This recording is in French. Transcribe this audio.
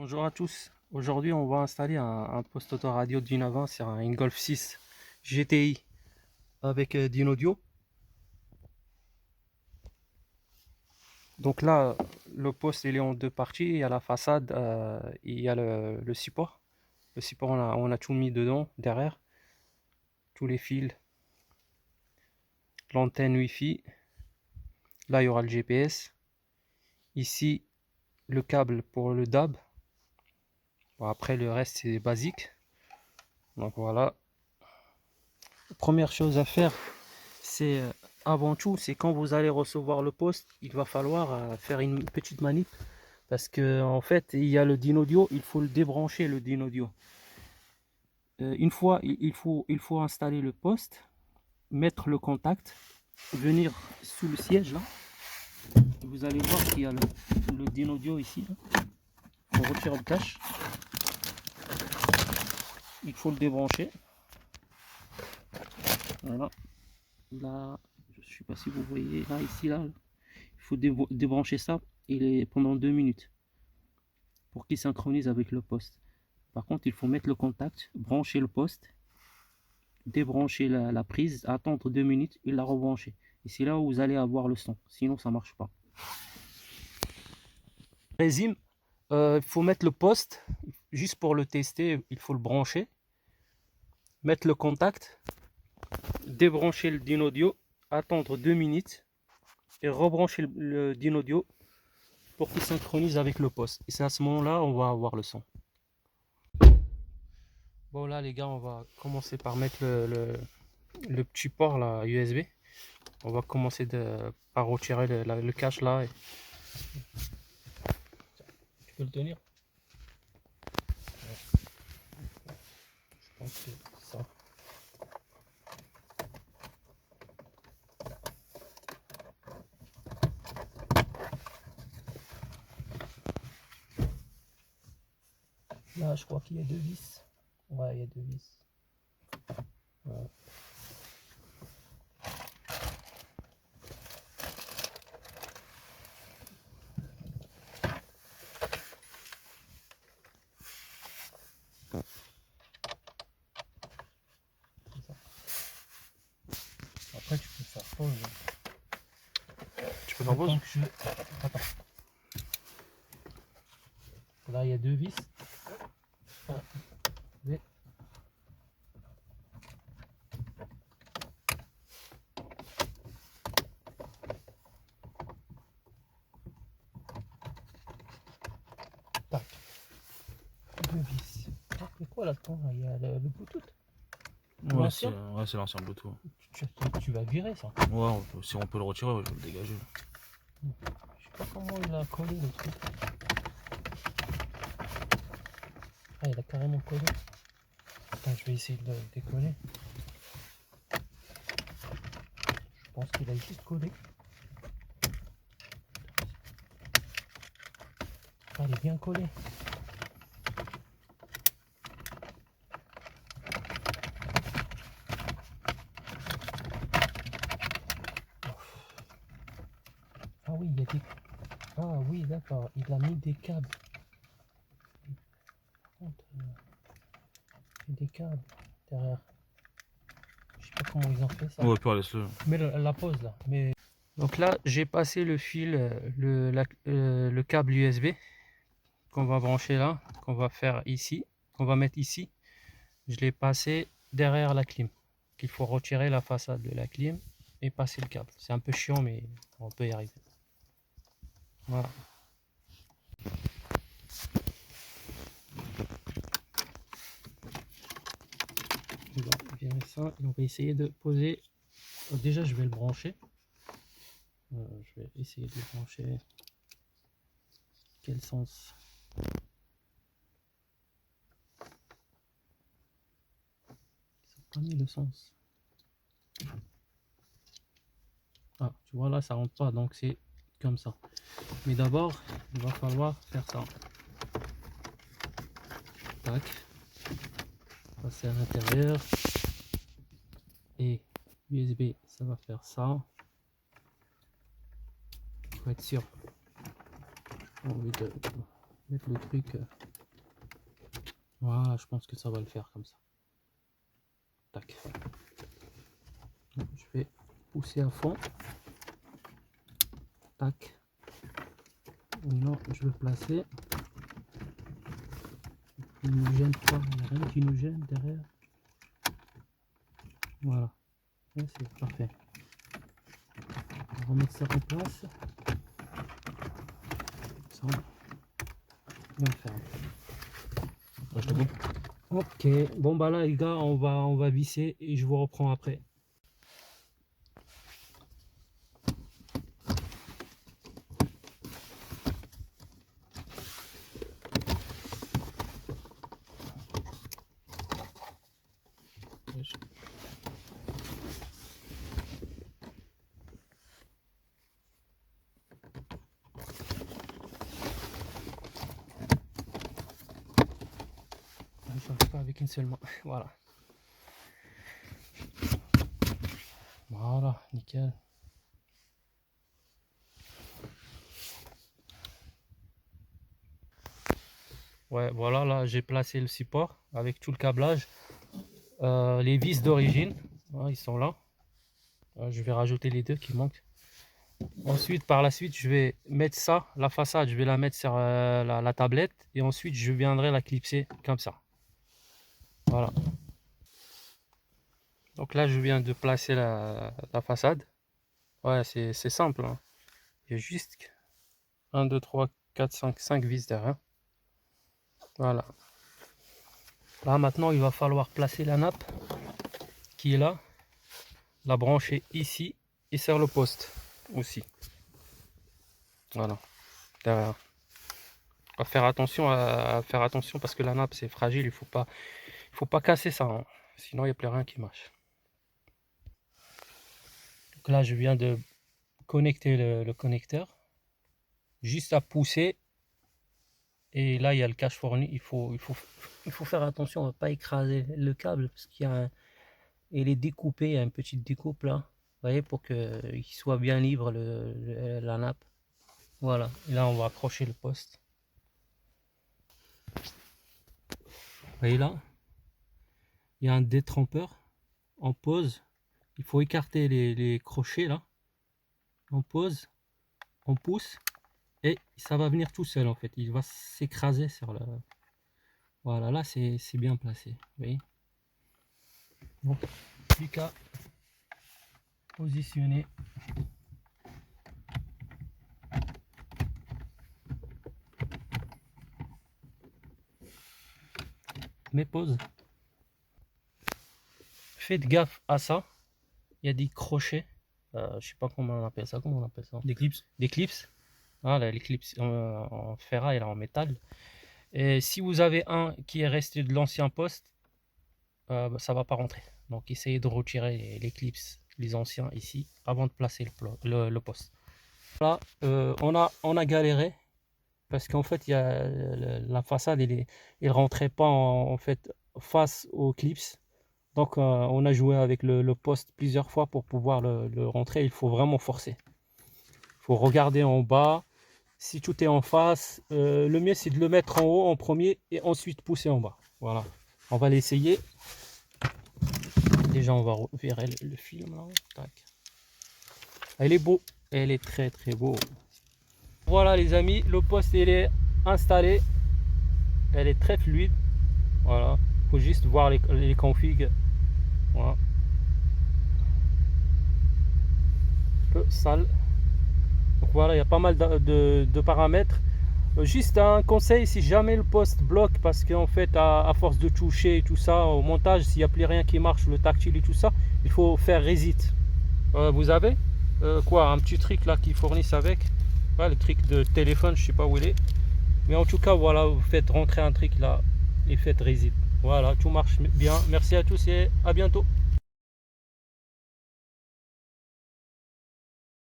Bonjour à tous. Aujourd'hui, on va installer un poste autoradio d'Unavin sur une Golf 6 GTI avec d'InAudio. Donc là, le poste il est en deux parties. Il y a la façade, il y a le support. Le support, on a tout mis dedans, derrière. Tous les fils, l'antenne Wi-Fi. Là, il y aura le GPS. Ici, le câble pour le DAB. Bon, après, le reste, c'est basique. Donc voilà. Première chose à faire, c'est avant tout, c'est quand vous allez recevoir le poste, il va falloir faire une petite manip parce que en fait, il y a le DIN-Audio, il faut le débrancher le DIN-Audio. Une fois, il faut installer le poste, mettre le contact, venir sous le siège là. Vous allez voir qu'il y a le DIN-Audio ici. On retire le cache. Il faut le débrancher. Voilà. Là, je ne sais pas si vous voyez là, ici là. Il faut débrancher ça pendant 2 minutes pour qu'il synchronise avec le poste. Par contre, il faut mettre le contact, brancher le poste, débrancher la prise, attendre 2 minutes et la rebrancher. Et c'est là où vous allez avoir le son. Sinon, ça ne marche pas. Résime, il faut mettre le poste, juste pour le tester, il faut le brancher, mettre le contact, débrancher le DIN-Audio, attendre 2 minutes et rebrancher le DIN-Audio pour qu'il synchronise avec le poste. Et c'est à ce moment-là on va avoir le son. Bon là les gars, on va commencer par mettre le petit port là USB. On va commencer par retirer le cache là. Tu peux le tenir? Je pense que ça. Là je crois qu'il y a 2 vis. Ouais, il y a 2 vis. Ouais. Après tu peux faire pause. Tu peux faire pause? Attends. Là il y a 2 vis. Tac. 2 vis. C'est quoi là-dedans? Il y a le Bluetooth. Ouais, c'est l'ancien Bluetooth. Tu vas virer ça. Ouais, si on peut le retirer, je vais le dégager. Je sais pas comment il a collé le truc. Ah, il a carrément collé. Attends, je vais essayer de le décoller. Je pense qu'il a juste collé. Ah, il est bien collé. Ah oui, il y a des... Ah oui, d'accord. Il a mis des câbles. Par contre, il y a des câbles derrière. Je sais pas comment ils ont fait ça. Ouais, puis laisse-le. Mais la pose là. Mais... Donc là, j'ai passé le fil, le câble USB qu'on va brancher là, qu'on va faire ici, qu'on va mettre ici. Je l'ai passé derrière la clim. Qu'il faut retirer la façade de la clim et passer le câble. C'est un peu chiant, mais on peut y arriver. Voilà. On va virer ça et on va essayer de poser. Déjà, je vais le brancher. Je vais essayer de le brancher. Quel sens? Ils n'ont pas mis le sens. Ah, tu vois là, ça rentre pas, donc c'est comme ça. Mais d'abord, il va falloir faire ça. Tac. Passer à l'intérieur. Et USB, ça va faire ça. Faut être sûr. J'ai envie de mettre le truc Voilà, je pense que ça va le faire comme ça. Tac. Je vais pousser à fond. Tac. Non, je vais placer. Il ne nous gêne pas, il n'y a rien qui nous gêne derrière. Voilà. C'est parfait. On va remettre ça en place. Ça, on va faire. Je te coupe. Ok, bon bah là les gars, on va visser et je vous reprends après. Je ne fais pas avec une seule main. Voilà. Voilà, nickel. Ouais, voilà, là j'ai placé le support avec tout le câblage. Les vis d'origine, ils sont là. Je vais rajouter les deux qui manquent. Ensuite, par la suite, je vais mettre ça, la façade, je vais la mettre sur la tablette. Et ensuite, je viendrai la clipser comme ça. Voilà. Donc là, je viens de placer la façade. Ouais, c'est simple. Hein. Il y a juste 1, 2, 3, 4, 5 vis derrière. Voilà. Là, maintenant, il va falloir placer la nappe qui est là. La brancher ici et sur le poste aussi. Voilà. Derrière. On va faire attention à faire attention parce que la nappe, c'est fragile. Il faut pas casser ça. Hein. Sinon, il n'y a plus rien qui marche. Donc là, je viens de connecter le connecteur. Juste à pousser. Et là, il y a le cache fourni. Il faut faire attention à ne pas écraser le câble parce qu'il y a il est découpé. Il y a une petite découpe là. Vous voyez, pour qu'il soit bien libre la nappe. Voilà. Et là, on va accrocher le poste. Vous voyez là, il y a un détrempeur. On pose. Il faut écarter les crochets là. On pose. On pousse. Et ça va venir tout seul en fait. Il va s'écraser sur le... Voilà, là c'est bien placé. Vous voyez. Donc, plus qu'à positionner. Mes pauses. Faites gaffe à ça. Il y a des crochets. Je sais pas comment on appelle ça. Comment on appelle ça? Des clips. Des clips. Voilà, les clips en ferraille et en métal. Et si vous avez un qui est resté de l'ancien poste, ça va pas rentrer. Donc essayez de retirer les clips, les anciens ici, avant de placer le poste. Là, on a galéré parce qu'en fait, il y a la façade, il rentrait pas en fait face aux clips. Donc on a joué avec le poste plusieurs fois pour pouvoir le rentrer. Il faut vraiment forcer. Il faut regarder en bas. Si tout est en face, le mieux c'est de le mettre en haut en premier et ensuite pousser en bas. Voilà. On va l'essayer. Déjà on va virer le film là. Tac. Elle est beau. Elle est très très beau. Voilà les amis, le poste il est installé. Elle est très fluide. Voilà. Faut juste voir les configs. Voilà. Un peu sale. Donc voilà, il y a pas mal de paramètres. Juste un conseil, si jamais le poste bloque, parce qu'en fait à force de toucher et tout ça au montage, s'il n'y a plus rien qui marche, le tactile et tout ça, il faut faire reset. Vous avez quoi, un petit truc là qui fournissent avec, le truc de téléphone, je sais pas où il est, mais en tout cas voilà, vous faites rentrer un truc là et faites reset. Voilà, tout marche bien. Merci à tous et à bientôt.